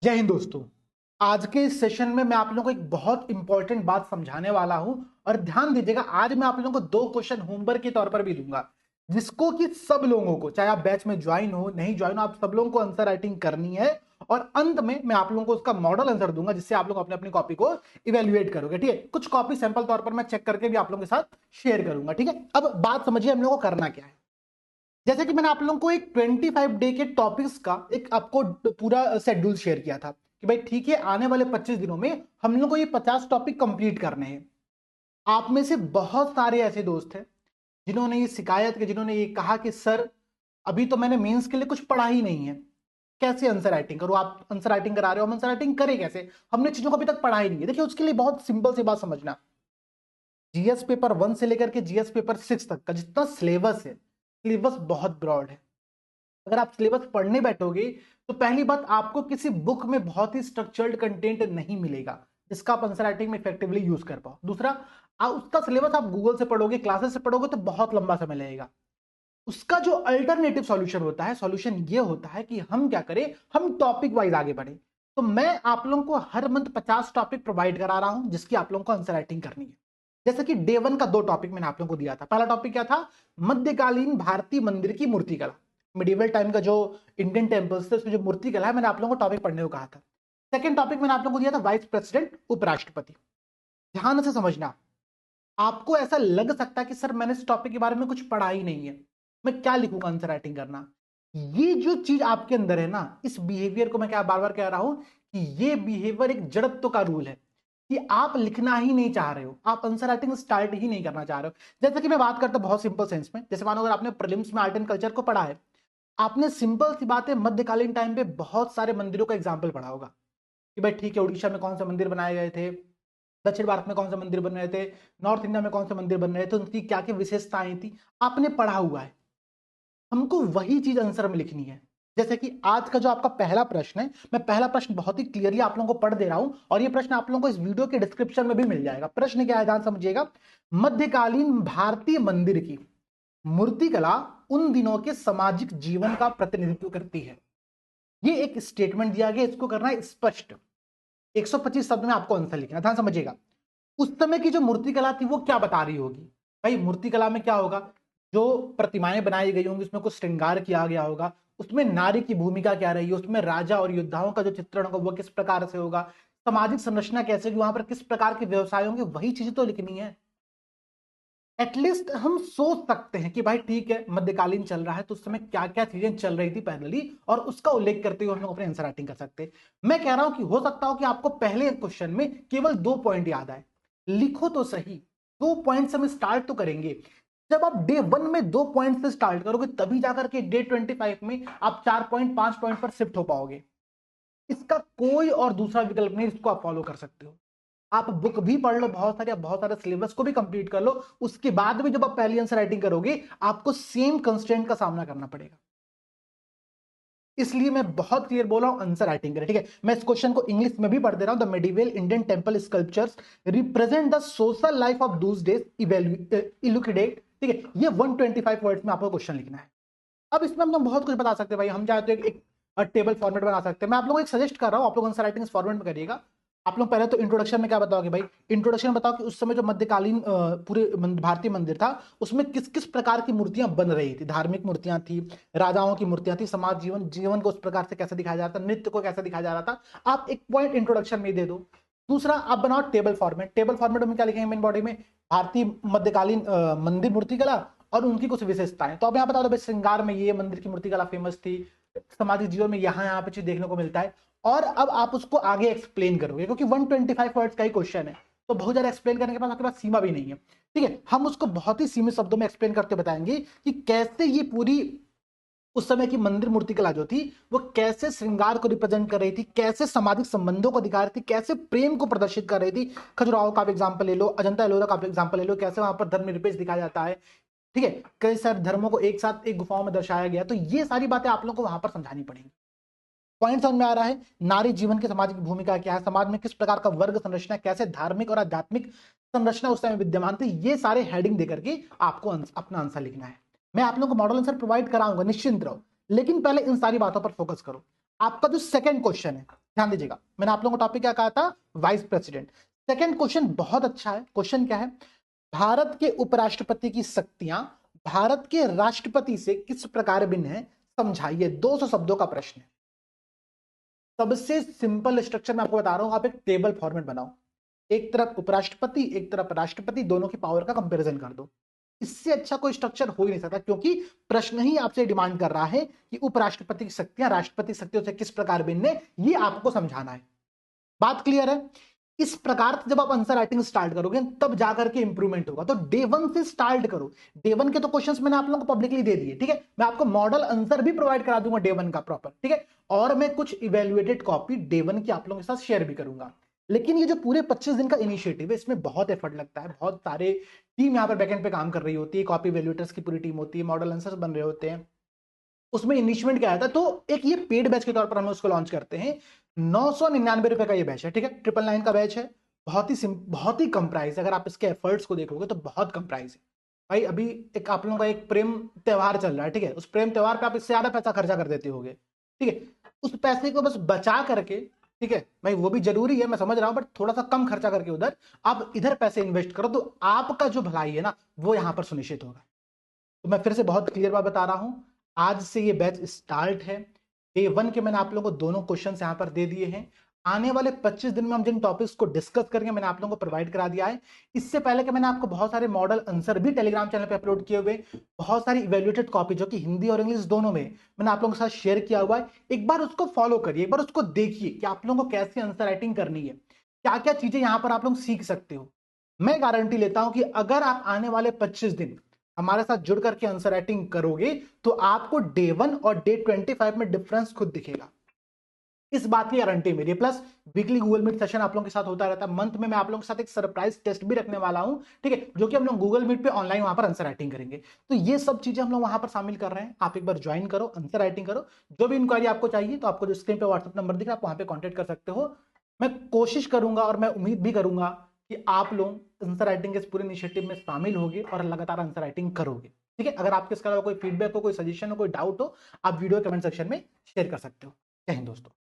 जय हिंद दोस्तों। आज के इस सेशन में मैं आप लोगों को एक बहुत इंपॉर्टेंट बात समझाने वाला हूं और ध्यान दीजिएगा। आज मैं आप लोगों को दो क्वेश्चन होमवर्क के तौर पर भी दूंगा, जिसको कि सब लोगों को, चाहे आप बैच में ज्वाइन हो नहीं ज्वाइन हो, आप सब लोगों को आंसर राइटिंग करनी है। और अंत में मैं आप लोगों को उसका मॉडल आंसर दूंगा, जिससे आप लोग अपने अपनी कॉपी को इवेल्युएट करोगे। ठीक है, कुछ कॉपी सैंपल तौर पर मैं चेक करके भी आप लोगों के साथ शेयर करूंगा। ठीक है, अब बात समझिए हम लोगों को करना क्या है। जैसे कि मैंने आप लोगों को एक 25 डे के टॉपिक्स का एक आपको पूरा शेड्यूल शेयर किया था कि भाई ठीक है, आने वाले 25 दिनों में हम लोग को ये 50 टॉपिक कंप्लीट करने हैं। आप में से बहुत सारे ऐसे दोस्त हैं जिन्होंने ये शिकायत की, जिन्होंने ये कहा कि सर अभी तो मैंने मेंस के लिए कुछ पढ़ा ही नहीं है, कैसे आंसर राइटिंग करूं। आप आंसर राइटिंग करा रहे हो, हम आंसर राइटिंग करें कैसे, हमने चीजों को अभी तक पढ़ा ही नहीं है। देखिए, उसके लिए बहुत सिंपल सी बात समझना। जीएस पेपर 1 से लेकर के जीएस पेपर 6 तक का जितना सिलेबस है, सिलेबस बहुत ब्रॉड है। अगर आप सिलेबस पढ़ने बैठोगे तो पहली बात, आपको किसी बुक में बहुत ही स्ट्रक्चर्ड कंटेंट नहीं मिलेगा जिसका आप आंसर राइटिंग में इफेक्टिवली यूज कर पाओ। दूसरा, उसका सिलेबस आप गूगल से पढ़ोगे, क्लासेस से पढ़ोगे तो बहुत लंबा समय लगेगा। उसका जो अल्टरनेटिव सॉल्यूशन होता है, सॉल्यूशन ये होता है कि हम क्या करें, हम टॉपिक वाइज आगे बढ़े। तो मैं आप लोगों को हर मंथ 50 टॉपिक प्रोवाइड करा रहा हूं, जिसकी आप लोगों को आंसर राइटिंग करनी है। जैसे कि डे 1 का दो टॉपिक मैंने आप लोगों को दिया था। पहला टॉपिक क्या था? मध्यकालीन भारतीय मंदिर की मूर्तिकला। मिडिवल टाइम का जो इंडियन टेम्पल्स थे उसमें जो मूर्तिकला है, मैंने आप लोगों को टॉपिक पढ़ने को कहा था। सेकंड टॉपिक मैंने आप लोगों को दिया था वाइस प्रेसिडेंट, उपराष्ट्रपति। ध्यान से समझना। आपको ऐसा लग सकता है कि सर मैंने इस टॉपिक के बारे में कुछ पढ़ा ही नहीं है, मैं क्या लिखूंगा आंसर राइटिंग करना। ये जो चीज आपके अंदर है ना, इस बिहेवियर को मैं क्या बार बार कह रहा हूं कि ये बिहेवियर एक जड़त्व का रूल है कि आप लिखना ही नहीं चाह रहे हो, आप आंसर राइटिंग स्टार्ट ही नहीं करना चाह रहे हो। जैसे कि मैं बात करता हूं बहुत सिंपल सेंस में, जैसे मानो अगर आपने प्रीलिम्स में आर्ट एंड कल्चर को पढ़ा है, आपने सिंपल सी बात है मध्यकालीन टाइम पे बहुत सारे मंदिरों का एग्जाम्पल पढ़ा होगा कि भाई ठीक है, उड़ीसा में कौन से मंदिर बनाए गए थे, दक्षिण भारत में कौन से मंदिर बन रहे थे, नॉर्थ इंडिया में कौन से मंदिर बन रहे थे, उनकी क्या क्या विशेषताएं थी, आपने पढ़ा हुआ है। हमको वही चीज आंसर में लिखनी है। जैसे कि आज का जो आपका पहला प्रश्न है, मैं पहला प्रश्न बहुत ही क्लियरली आप लोगों को पढ़ दे रहा हूं और ये प्रश्न आप लोगों को इस वीडियो के डिस्क्रिप्शन में भी मिल जाएगा। प्रश्न क्या है, ध्यान समझिएगा। मध्यकालीन भारतीय मंदिर की मूर्तिकला उन दिनों के सामाजिक जीवन का प्रतिनिधित्व करती है। ये एक स्टेटमेंट दिया गया, इसको करना है स्पष्ट। 125 शब्द में आपको आंसर लिखना, ध्यान समझिएगा। उस समय की जो मूर्तिकला थी वो क्या बता रही होगी? भाई मूर्तिकला में क्या होगा, जो प्रतिमाएं बनाई गई होंगी उसमें कुछ श्रृंगार किया गया होगा, उसमें नारी की भूमिका क्या रही है, उसमें राजा और योद्धाओं का जो चित्रण होगा वो किस प्रकार से होगा, सामाजिक संरचना कैसे होगी, वहां पर किस प्रकार के व्यवसाय होंगे, वही चीज तो लिखनी है। एटलीस्ट हम सोच सकते हैं कि भाई ठीक है, मध्यकालीन चल रहा है तो उस समय क्या क्या चीजें चल रही थी पहले, और उसका उल्लेख करते हुए हम लोग अपने आंसर राइटिंग कर सकते हैं। मैं कह रहा हूं कि हो सकता हो कि आपको पहले क्वेश्चन में केवल 2 पॉइंट याद आए, लिखो तो सही। 2 पॉइंट से हम स्टार्ट तो करेंगे। जब आप डे 1 में 2 पॉइंट से स्टार्ट करोगे तभी जाकर के डे 25 में आप 4 पॉइंट 5 पॉइंट पर शिफ्ट हो पाओगे। इसका कोई और दूसरा विकल्प नहीं, इसको आप फॉलो कर सकते हो। आप बुक भी पढ़ लो बहुत सारे, बहुत सारे सिलेबस को भी कंप्लीट कर लो, उसके बाद भी जब आप पहली आंसर राइटिंग करोगे आपको सेम कंस्ट्रेंट का सामना करना पड़ेगा। इसलिए मैं बहुत क्लियर बोल रहा हूं, आंसर राइटिंग करें। ठीक है, मैं इस क्वेश्चन को इंग्लिश में भी पढ़ दे रहा हूं। The medieval Indian temple sculptures represent the social life of those days elucidate. ठीक है, ये 125 वर्ड्स में आपको क्वेश्चन लिखना है। अब इसमें हम लोग बहुत कुछ बता सकते हैं भाई, हम चाहे तो एक टेबल फॉर्मेट बना सकते हैं। मैं आप लोगों को एक सजेस्ट कर रहा हूं, आप लोग आंसर राइटिंग इस फॉर्मेट में करिएगा। आप लोग पहले तो इंट्रोडक्शन में क्या बताओगे भाई? इंट्रोडक्शन बताओ कि उस समय जो मध्यकालीन पूरे भारतीय मंदिर था उसमें किस किस प्रकार की मूर्तियां बन रही थी। धार्मिक मूर्तियां थी, राजाओं की मूर्तियां थी, समाज जीवन जीवन को उस प्रकार से कैसे दिखाया जाता, नृत्य को कैसे दिखाया जा रहा था। आप एक पॉइंट इंट्रोडक्शन में दे दो। दूसरा, आप बनाओ टेबल फॉर्मेट। टेबल फॉर्मेट में क्या लिखेंगे मेन बॉडी में? भारतीय मध्यकालीन मंदिर मूर्तिकला और उनकी कुछ विशेषताएं। तो अब यहाँ बता दो भाई, श्रृंगार में ये मंदिर की मूर्तिकला फेमस थी, सामाजिक जीवन में यहाँ यहाँ पे चीज देखने को मिलता है। और अब आप उसको आगे एक्सप्लेन करोगे, क्योंकि 125 वर्ड्स का ही क्वेश्चन है तो बहुत ज्यादा एक्सप्लेन करने के पास आपके पास सीमा भी नहीं है। ठीक है, हम उसको बहुत ही सीमित शब्दों में एक्सप्लेन करते बताएंगे कि कैसे ये पूरी उस समय की मंदिर मूर्तिकला जो थी वो कैसे श्रृंगार को रिप्रेजेंट कर रही थी, कैसे सामाजिक संबंधों को दिखा रही थी, कैसे प्रेम को प्रदर्शित कर रही थी। खजुराहो का एग्जाम्पल ले लो, अजंता एलोरा का एग्जाम्पल ले लो, कैसे वहां पर धर्मनिरपेक्ष दिखाया जाता है। ठीक है, कई सारे धर्मों को एक साथ एक गुफाओं में दर्शाया गया। तो ये सारी बातें आप लोगों को वहां पर समझानी पड़ेंगी। पॉइंट समझ में आ रहा है? नारी जीवन की सामाजिक भूमिका क्या है, समाज में किस प्रकार का वर्ग संरचना, कैसे धार्मिक और आध्यात्मिक संरचना उस समय विद्यमान थी, ये सारे हेडिंग देकर के आपको अपना आंसर लिखना है। मैं आप लोगों को मॉडल आंसर प्रोवाइड कराऊंगा, निश्चिंत रहो, लेकिन पहले इन सारी बातों पर फोकस करो। आपका जो सेकंड क्वेश्चन है ध्यान दीजिएगा, मैंने आप लोगों को टॉपिक क्या कहा था, वाइस प्रेसिडेंट। सेकंड क्वेश्चन बहुत अच्छा है, क्वेश्चन क्या है, भारत के उपराष्ट्रपति की शक्तियां भारत के राष्ट्रपति से किस प्रकार भिन्न है, समझाइए। 200 शब्दों का प्रश्न है। सबसे सिंपल स्ट्रक्चर मैं आपको बता रहा हूं, आप एक टेबल फॉर्मेट बनाओ, एक तरफ उपराष्ट्रपति एक तरफ राष्ट्रपति, दोनों की पावर का कंपैरिजन कर दो। इससे अच्छा कोई स्ट्रक्चर हो ही नहीं सकता, क्योंकि प्रश्न ही आपसे डिमांड कर रहा है कि उपराष्ट्रपति की शक्तियां राष्ट्रपति की शक्तियों से किस प्रकार भिन्न है, ये आपको समझाना है। बात क्लियर है? इस प्रकार से जब आप आंसर राइटिंग स्टार्ट करोगे तब जाकर के इंप्रूवमेंट होगा। तो डे 1 से स्टार्ट करो। डे 1 के तो क्वेश्चंस मैंने आप लोगों को पब्लिकली दे दिए, ठीक है। मैं आपको मॉडल आंसर भी प्रोवाइड करा दूंगा डे 1 का प्रॉपर, ठीक है। और मैं कुछ इवेल्युएटेड कॉपी डे 1 की आप लोगों के साथ शेयर भी करूंगा। लेकिन ये जो पूरे 25 दिन का इनिशिएटिव है, इसमें बहुत एफर्ट लगता है, बहुत सारे टीम यहाँ पर बैकएंड पे काम कर रही होती है, कॉपी इवेल्युएटर्स की पूरी टीम होती है, मॉडल आंसर्स बन रहे होते हैं। उसमें इनिशियमेंट क्या आता है, तो एक ये पेड बैच के तौर पर हम उसको लॉन्च करते हैं। 999 का ये बैच है, ठीक है। 999 का बैच है, बहुत ही कम प्राइस है। अगर आप इसके एफर्ट्स को देखोगे तो बहुत कम प्राइस है भाई। अभी एक आप लोगों का एक प्रेम त्योहार चल रहा है, ठीक है। उस प्रेम त्योहार पे आप इससे ज्यादा पैसा खर्चा कर देते होगे, ठीक है। उस पैसे को बस बचा करके, ठीक है भाई, वो भी जरूरी है, मैं समझ रहा हूं, बट थोड़ा सा कम खर्चा करके उधर आप इधर पैसे इन्वेस्ट करो, तो आपका जो भलाई है ना, वो यहां पर सुनिश्चित होगा। तो मैं फिर से बहुत क्लियर बात बता रहा हूं, आज से ये बैच स्टार्ट है। डे 1 के मैंने आप लोगों को दोनों क्वेश्चन यहां पर दे दिए हैं। आने वाले 25 दिन में हम जिन टॉपिक्स को डिस्कस करेंगे मैंने आप लोगों को प्रोवाइड करा दिया है। इससे पहले कि मैंने आपको बहुत सारे मॉडल आंसर भी टेलीग्राम चैनल पे अपलोड किए हुए, बहुत सारी इवेल्युएटेड कॉपी जो कि हिंदी और इंग्लिश दोनों में मैंने आप लोगों के साथ शेयर किया हुआ है। एक बार उसको फॉलो करिए, एक बार उसको देखिए कि आप लोगों को कैसे आंसर राइटिंग करनी है, क्या क्या चीजें यहां पर आप लोग सीख सकते हो। मैं गारंटी लेता हूं कि अगर आप आने वाले 25 दिन हमारे साथ जुड़ करके आंसर राइटिंग करोगे तो आपको डे 1 और डे 25 में डिफरेंस खुद दिखेगा। इस बात की गारंटी मेरी। Plus weekly Google meet session आप लोगों के साथ होता रहता है। मंथ में मैं आप लोगों के साथ एक सरप्राइज टेस्ट भी रखने वाला हूं, ठीक है, जो कि हम लोग गूगल मीट पे ऑनलाइन वहां पर आंसर राइटिंग करेंगे। तो ये सब चीजें हम लोग वहां पर शामिल कर रहे हैं। आप एक बार ज्वाइन करो, आंसर राइटिंग करो। जो भी इंक्वायरी आपको चाहिए तो आपको जो स्क्रीन पे व्हाट्सएप नंबर दिख रहा है आप वहां पे कॉन्टेक्ट कर सकते हो। मैं कोशिश करूंगा और मैं उम्मीद भी करूंगा कि आप लोग आंसर राइटिंग के इस पूरे इनिशिएटिव में शामिल होगे और लगातार आंसर राइटिंग करोगे, ठीक है। अगर आपके इसके अलावा कोई फीडबैक हो, कोई सजेशन हो, कोई डाउट हो, आप वीडियो कमेंट सेक्शन में शेयर कर सकते हो। जय हिंद दोस्तों।